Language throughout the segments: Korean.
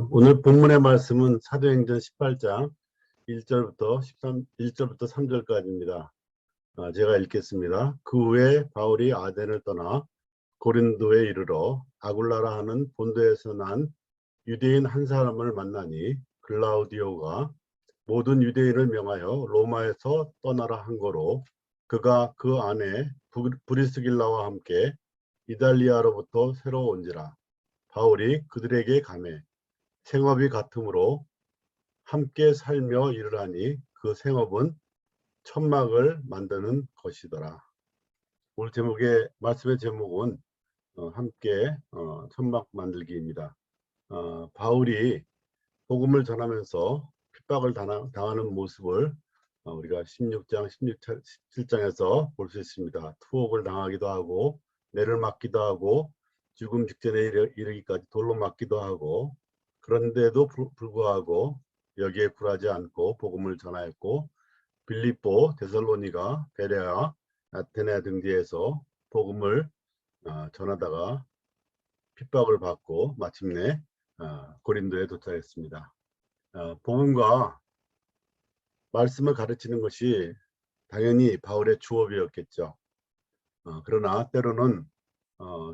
오늘 본문의 말씀은 사도행전 18장 1절부터 3절까지입니다. 제가 읽겠습니다. 그 후에 바울이 아덴을 떠나 고린도에 이르러 아굴라라 하는 본도에서 난 유대인 한 사람을 만나니 글라우디오가 모든 유대인을 명하여 로마에서 떠나라 한 거로 그가 그 안에 브리스길라와 함께 이달리아로부터 새로 온지라. 바울이 그들에게 가매 생업이 같으므로 함께 살며 일하니 그 생업은 천막을 만드는 것이더라. 오늘 말씀의 제목은 함께 천막 만들기입니다. 바울이 복음을 전하면서 핍박을 당하는 모습을 우리가 16장, 17장에서 볼 수 있습니다. 투옥을 당하기도 하고 매를 맞기도 하고 죽음 직전에 이르기까지 돌로 맞기도 하고, 그런데도 불구하고 여기에 굴하지 않고 복음을 전하였고, 빌립보, 데살로니가, 베레아, 아테네 등지에서 복음을 전하다가 핍박을 받고 마침내 고린도에 도착했습니다. 복음과 말씀을 가르치는 것이 당연히 바울의 주업이었겠죠. 그러나 때로는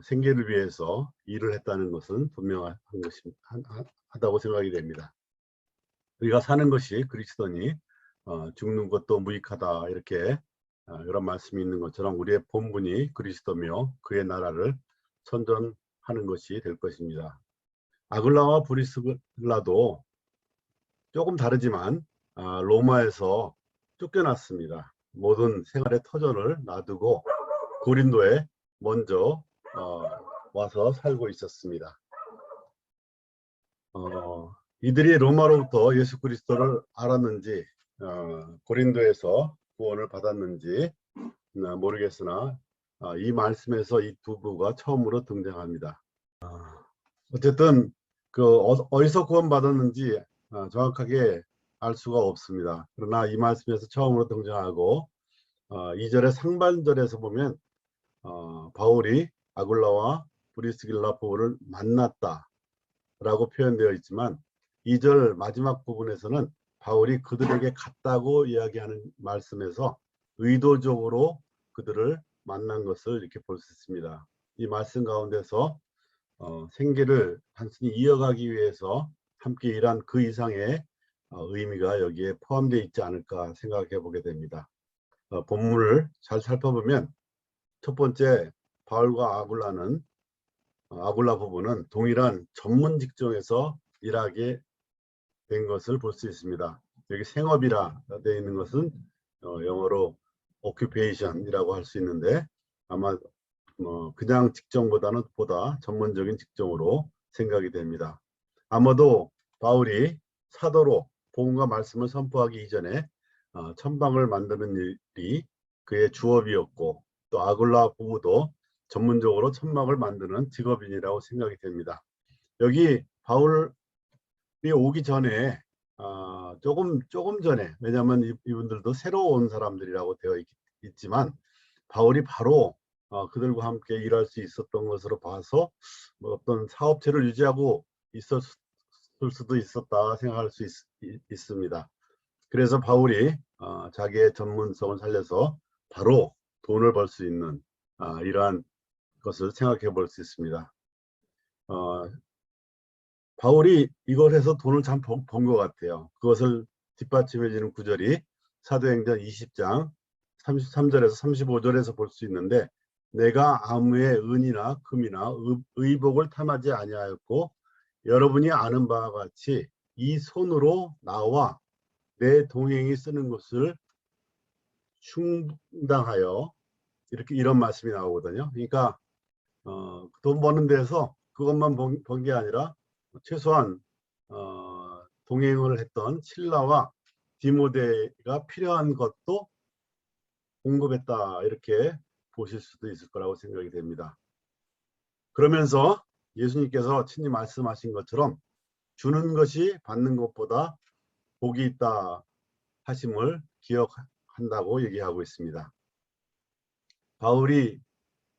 생계를 위해서 일을 했다는 것은 분명하다고 생각이 됩니다. 우리가 사는 것이 그리스도니 죽는 것도 무익하다, 이렇게 이런 말씀이 있는 것처럼 우리의 본분이 그리스도며 그의 나라를 선전하는 것이 될 것입니다. 아굴라와 브리스길라도 조금 다르지만 로마에서 쫓겨났습니다. 모든 생활의 터전을 놔두고 고린도에 먼저 와서 살고 있었습니다. 이들이 로마로부터 예수 그리스도를 알았는지 고린도에서 구원을 받았는지 모르겠으나 이 말씀에서 이 두 부가 처음으로 등장합니다. 어쨌든 어디서 구원받았는지 정확하게 알 수가 없습니다. 그러나 이 말씀에서 처음으로 등장하고 2절의 상반절에서 보면 바울이 아굴라와 브리스길라 부부를 만났다 라고 표현되어 있지만 2절 마지막 부분에서는 바울이 그들에게 갔다고 이야기하는 말씀에서 의도적으로 그들을 만난 것을 이렇게 볼 수 있습니다. 이 말씀 가운데서 생계를 단순히 이어가기 위해서 함께 일한 그 이상의 의미가 여기에 포함되어 있지 않을까 생각해 보게 됩니다. 본문을 잘 살펴보면 첫 번째, 바울과 아굴라 부부는 동일한 전문 직종에서 일하게 된 것을 볼 수 있습니다. 여기 생업이라 되어 있는 것은 영어로 occupation이라고 할 수 있는데, 아마 그냥 직종보다는 보다 전문적인 직종으로 생각이 됩니다. 아마도 바울이 사도로 복음과 말씀을 선포하기 이전에 천방을 만드는 일이 그의 주업이었고, 또 아굴라 부부도 전문적으로 천막을 만드는 직업인이라고 생각이 됩니다. 여기 바울이 오기 전에 조금 전에, 왜냐하면 이분들도 새로 온 사람들이라고 되어 있지만 바울이 바로 그들과 함께 일할 수 있었던 것으로 봐서 어떤 사업체를 유지하고 있었을 수도 있었다 생각할 수 있습니다. 그래서 바울이 자기의 전문성을 살려서 바로 돈을 벌 수 있는 이러한 것을 생각해 볼 수 있습니다. 바울이 이걸 해서 돈을 참 번 것 같아요. 그것을 뒷받침해 주는 구절이 사도행전 20장 33절에서 35절에서 볼 수 있는데, 내가 아무의 은이나 금이나 의복을 탐하지 아니하였고 여러분이 아는 바와 같이 이 손으로 나와 내 동행이 쓰는 것을 충당하여, 이런 말씀이 나오거든요. 그러니까 돈 버는 데서 그것만 번 게 아니라 최소한 동행을 했던 실라와 디모데가 필요한 것도 공급했다, 이렇게 보실 수도 있을 거라고 생각이 됩니다. 그러면서 예수님께서 친히 말씀하신 것처럼 주는 것이 받는 것보다 복이 있다 하심을 기억한다고 얘기하고 있습니다. 바울이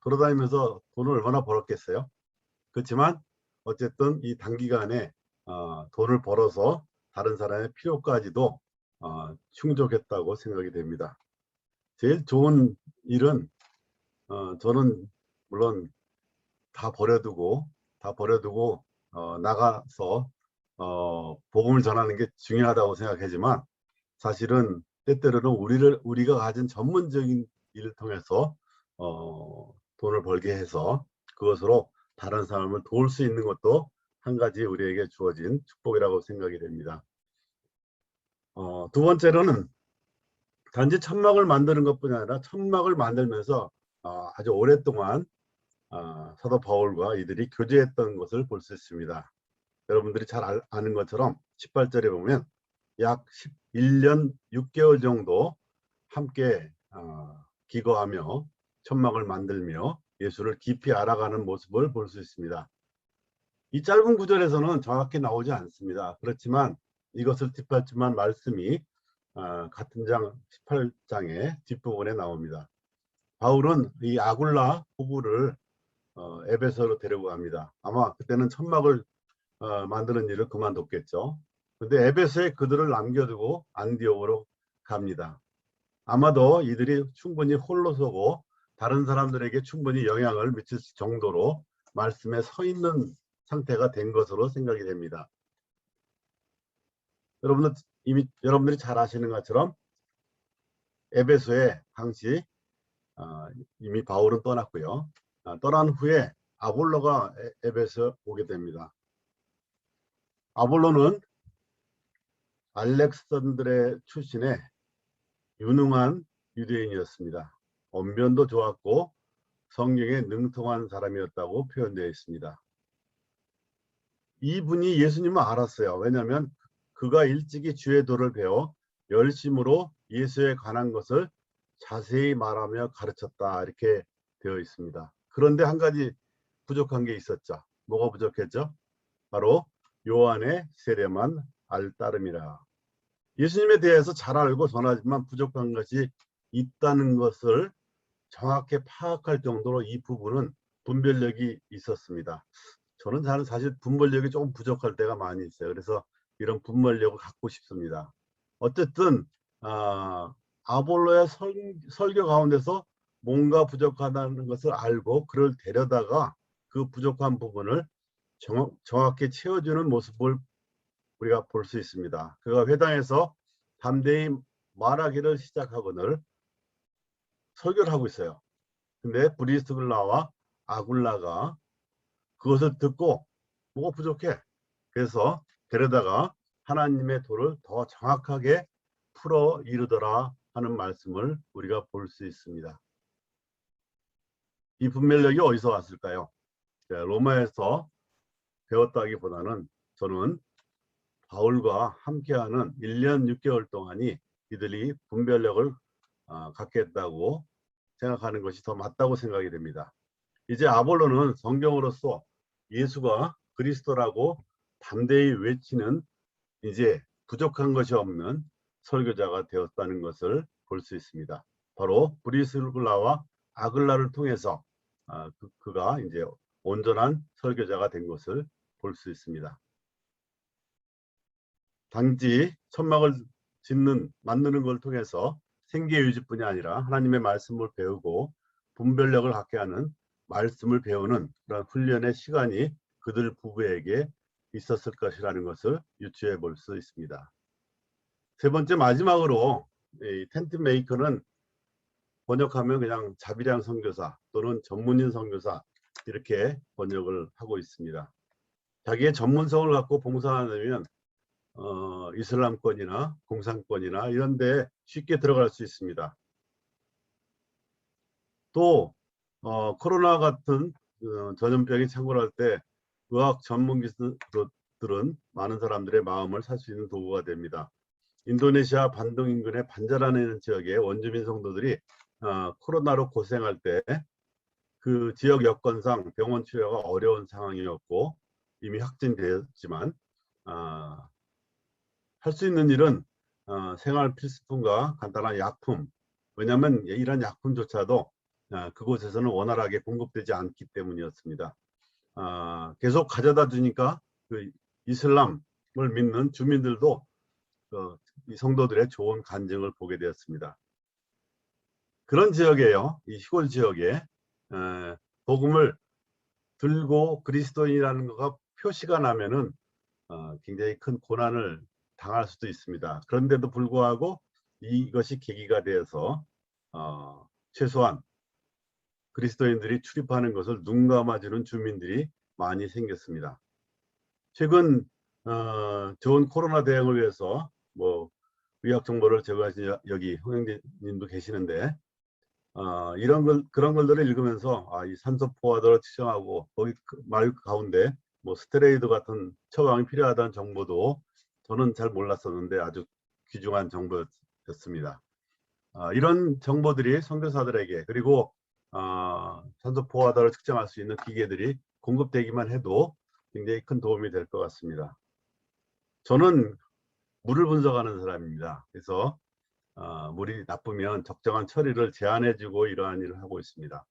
돌아다니면서 돈을 얼마나 벌었겠어요? 그렇지만 어쨌든 이 단기간에 돈을 벌어서 다른 사람의 필요까지도 충족했다고 생각이 됩니다. 제일 좋은 일은 저는 물론 다 버려두고 나가서 복음을 전하는 게 중요하다고 생각하지만, 사실은 때때로는 우리가 가진 전문적인 일을 통해서 돈을 벌게 해서 그것으로 다른 사람을 도울 수 있는 것도 한 가지 우리에게 주어진 축복이라고 생각이 됩니다. 두 번째로는 단지 천막을 만드는 것뿐이 아니라 천막을 만들면서 아주 오랫동안 사도 바울과 이들이 교제했던 것을 볼 수 있습니다. 여러분들이 잘 아는 것처럼 18절에 보면 약 11년 6개월 정도 함께 기거하며 천막을 만들며 예수를 깊이 알아가는 모습을 볼 수 있습니다. 이 짧은 구절에서는 정확히 나오지 않습니다. 그렇지만 이것을 뒷받침한 말씀이 같은 장 18장의 뒷부분에 나옵니다. 바울은 이 아굴라 부부를 에베소로 데리고 갑니다. 아마 그때는 천막을 만드는 일을 그만뒀겠죠. 근데 에베소에 그들을 남겨두고 안디옥으로 갑니다. 아마도 이들이 충분히 홀로 서고 다른 사람들에게 충분히 영향을 미칠 정도로 말씀에 서 있는 상태가 된 것으로 생각이 됩니다. 여러분들이 잘 아시는 것처럼 에베소에 당시 이미 바울은 떠났고요. 떠난 후에 아볼로가 에베소에 오게 됩니다. 아볼로는 알렉산드레 출신의 유능한 유대인이었습니다. 언변도 좋았고 성경에 능통한 사람이었다고 표현되어 있습니다. 이분이 예수님을 알았어요. 왜냐하면 그가 일찍이 주의 도를 배워 열심으로 예수에 관한 것을 자세히 말하며 가르쳤다, 이렇게 되어 있습니다. 그런데 한 가지 부족한 게 있었죠. 뭐가 부족했죠? 바로 요한의 세례만 알 따름이라. 예수님에 대해서 잘 알고 전하지만 부족한 것이 있다는 것을 정확히 파악할 정도로 이 부분은 분별력이 있었습니다. 저는 사실 분별력이 조금 부족할 때가 많이 있어요. 그래서 이런 분별력을 갖고 싶습니다. 어쨌든 아볼로의 설교 가운데서 뭔가 부족하다는 것을 알고 그를 데려다가 그 부족한 부분을 정확히 채워주는 모습을 우리가 볼 수 있습니다. 그가 회당에서 담대히 말하기를 시작하거늘 설교를 하고 있어요. 근데 브리스글라와 아굴라가 그것을 듣고 뭐가 부족해? 그래서 데려다가 하나님의 도를 더 정확하게 풀어 이루더라 하는 말씀을 우리가 볼 수 있습니다. 이 분별력이 어디서 왔을까요? 로마에서 배웠다기보다는 저는 바울과 함께하는 1년 6개월 동안이 이들이 분별력을 갖게 했다고 생각하는 것이 더 맞다고 생각이 됩니다. 이제 아볼로는 성경으로서 예수가 그리스도라고 담대히 외치는 이제 부족한 것이 없는 설교자가 되었다는 것을 볼 수 있습니다. 바로 브리스글라와 아글라를 통해서 그가 이제 온전한 설교자가 된 것을 볼 수 있습니다. 단지 천막을 만드는 걸 통해서 생계 유지뿐이 아니라 하나님의 말씀을 배우고 분별력을 갖게 하는 말씀을 배우는 그런 훈련의 시간이 그들 부부에게 있었을 것이라는 것을 유추해 볼 수 있습니다. 세 번째, 마지막으로 이 텐트 메이커는 번역하면 그냥 자비량 선교사 또는 전문인 선교사 이렇게 번역을 하고 있습니다. 자기의 전문성을 갖고 봉사하면 이슬람권이나 공산권이나 이런 데 쉽게 들어갈 수 있습니다. 또 코로나 같은 전염병이 창궐할 때 의학 전문 기술들은 많은 사람들의 마음을 살 수 있는 도구가 됩니다. 인도네시아 반동 인근의 반자라는 지역의 원주민 성도들이 코로나로 고생할 때 그 지역 여건상 병원 치료가 어려운 상황이었고 이미 확진되었지만 할 수 있는 일은 생활 필수품과 간단한 약품, 왜냐하면 이런 약품조차도 그곳에서는 원활하게 공급되지 않기 때문이었습니다. 계속 가져다 주니까 그 이슬람을 믿는 주민들도 이 성도들의 좋은 간증을 보게 되었습니다. 그런 지역에요, 이 시골 지역에 복음을 들고 그리스도인이라는 것가 표시가 나면은 굉장히 큰 고난을 당할 수도 있습니다. 그런데도 불구하고 이것이 계기가 되어서 최소한 그리스도인들이 출입하는 것을 눈 감아주는 주민들이 많이 생겼습니다. 최근 좋은 코로나 대응을 위해서 뭐 의학 정보를 제공하신 여기 홍영진님도 계시는데 그런 걸들을 읽으면서 이 산소 포화도를 측정하고 거기 말 가운데 뭐 스테로이드 같은 처방이 필요하다는 정보도 저는 잘 몰랐었는데 아주 귀중한 정보였습니다. 이런 정보들이 선교사들에게 그리고 산소 포화도를 측정할 수 있는 기계들이 공급되기만 해도 굉장히 큰 도움이 될 것 같습니다. 저는 물을 분석하는 사람입니다. 그래서 물이 나쁘면 적정한 처리를 제한해주고 이러한 일을 하고 있습니다.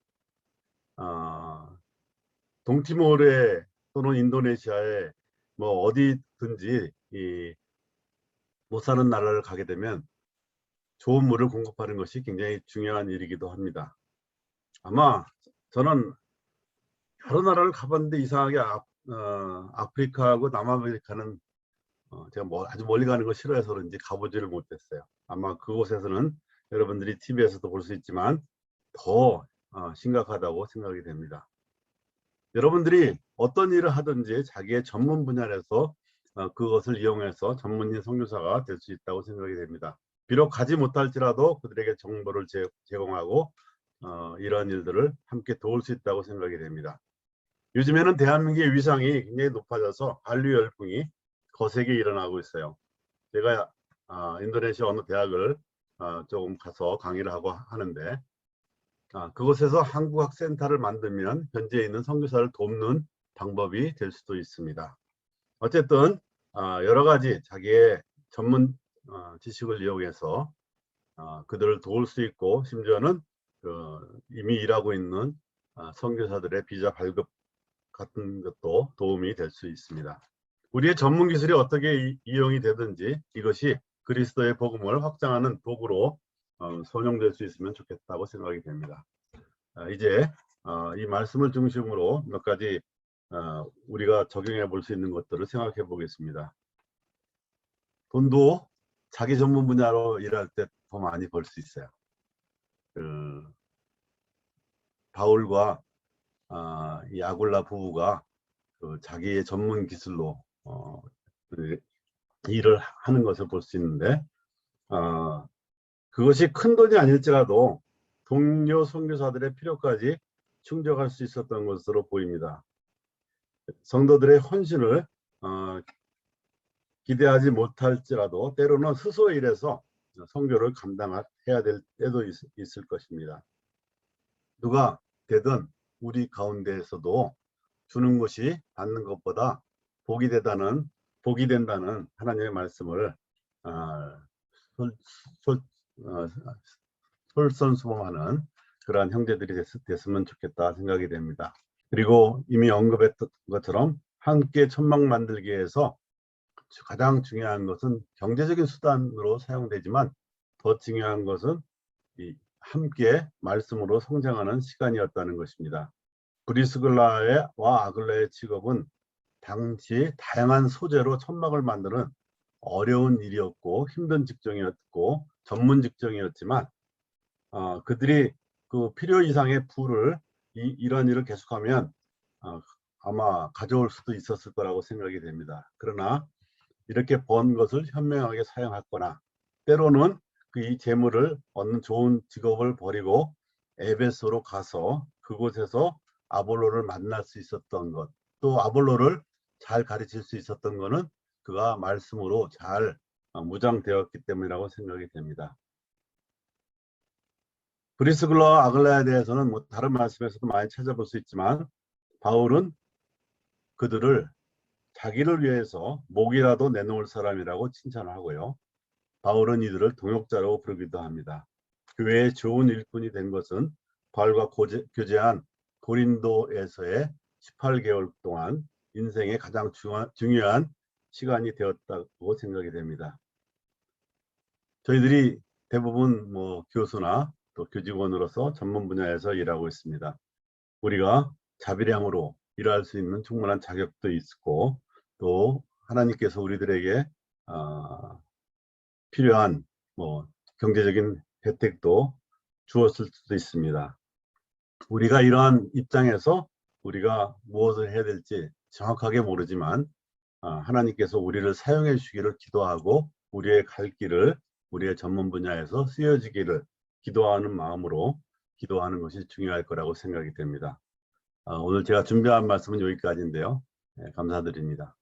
동티모르에 또는 인도네시아에 뭐 어디든지 못 사는 나라를 가게 되면 좋은 물을 공급하는 것이 굉장히 중요한 일이기도 합니다. 아마 저는 여러 나라를 가봤는데 이상하게 아프리카하고 남아메리카는 제가 아주 멀리 가는 거 싫어해서 그런지 가보지를 못했어요. 아마 그곳에서는 여러분들이 TV에서도 볼 수 있지만 더 심각하다고 생각이 됩니다. 여러분들이 어떤 일을 하든지 자기의 전문 분야에서 그것을 이용해서 전문인 선교사가 될 수 있다고 생각이 됩니다. 비록 가지 못할지라도 그들에게 정보를 제공하고 이러한 일들을 함께 도울 수 있다고 생각이 됩니다. 요즘에는 대한민국의 위상이 굉장히 높아져서 한류 열풍이 거세게 일어나고 있어요. 제가 인도네시아 어느 대학을 조금 가서 강의를 하고 하는데 그곳에서 한국학센터를 만들면 현지에 있는 선교사를 돕는 방법이 될 수도 있습니다. 어쨌든 여러 가지 자기의 전문 지식을 이용해서 그들을 도울 수 있고 심지어는 이미 일하고 있는 선교사들의 비자 발급 같은 것도 도움이 될 수 있습니다. 우리의 전문 기술이 어떻게 이용이 되든지 이것이 그리스도의 복음을 확장하는 도구로 선용될 수 있으면 좋겠다고 생각이 됩니다. 이제 이 말씀을 중심으로 몇 가지 우리가 적용해 볼 수 있는 것들을 생각해 보겠습니다. 돈도 자기 전문 분야로 일할 때 더 많이 벌 수 있어요. 바울과 이 아굴라 부부가 자기의 전문 기술로 일을 하는 것을 볼 수 있는데 그것이 큰 돈이 아닐지라도 동료 선교사들의 필요까지 충족할 수 있었던 것으로 보입니다. 성도들의 헌신을 기대하지 못할지라도 때로는 스스로 일해서 선교를 감당해야 될 때도 있을 것입니다. 누가 되든 우리 가운데에서도 주는 것이 받는 것보다 복이 된다는 하나님의 말씀을 솔선수범하는 그러한 형제들이 됐으면 좋겠다 생각이 됩니다. 그리고 이미 언급했던 것처럼 함께 천막 만들기 위해서 가장 중요한 것은 경제적인 수단으로 사용되지만 더 중요한 것은 함께 말씀으로 성장하는 시간이었다는 것입니다. 브리스글라와 아글라의 직업은 당시 다양한 소재로 천막을 만드는 어려운 일이었고 힘든 직종이었고 전문 직종이었지만 그들이 그 필요 이상의 부를 이런 일을 계속하면 아마 가져올 수도 있었을 거라고 생각이 됩니다. 그러나 이렇게 번 것을 현명하게 사용했거나 때로는 이 재물을 얻는 좋은 직업을 버리고 에베소로 가서 그곳에서 아볼로를 만날 수 있었던 것, 또 아볼로를 잘 가르칠 수 있었던 것은 그가 말씀으로 잘 무장되었기 때문이라고 생각이 됩니다. 브리스글라와 아글라에 대해서는 뭐 다른 말씀에서도 많이 찾아볼 수 있지만 바울은 그들을 자기를 위해서 목이라도 내놓을 사람이라고 칭찬하고요. 바울은 이들을 동역자로 부르기도 합니다. 교회의 좋은 일꾼이 된 것은 바울과 교제한 고린도에서의 18개월 동안 인생의 가장 중요한 시간이 되었다고 생각이 됩니다. 저희들이 대부분 교수나 또 교직원으로서 전문 분야에서 일하고 있습니다. 우리가 자비량으로 일할 수 있는 충분한 자격도 있고 또 하나님께서 우리들에게 필요한 경제적인 혜택도 주었을 수도 있습니다. 우리가 이러한 입장에서 우리가 무엇을 해야 될지 정확하게 모르지만 하나님께서 우리를 사용해 주시기를 기도하고 우리의 갈 길을 우리의 전문 분야에서 쓰여지기를 기도하는 마음으로 기도하는 것이 중요할 거라고 생각이 됩니다. 오늘 제가 준비한 말씀은 여기까지인데요. 감사드립니다.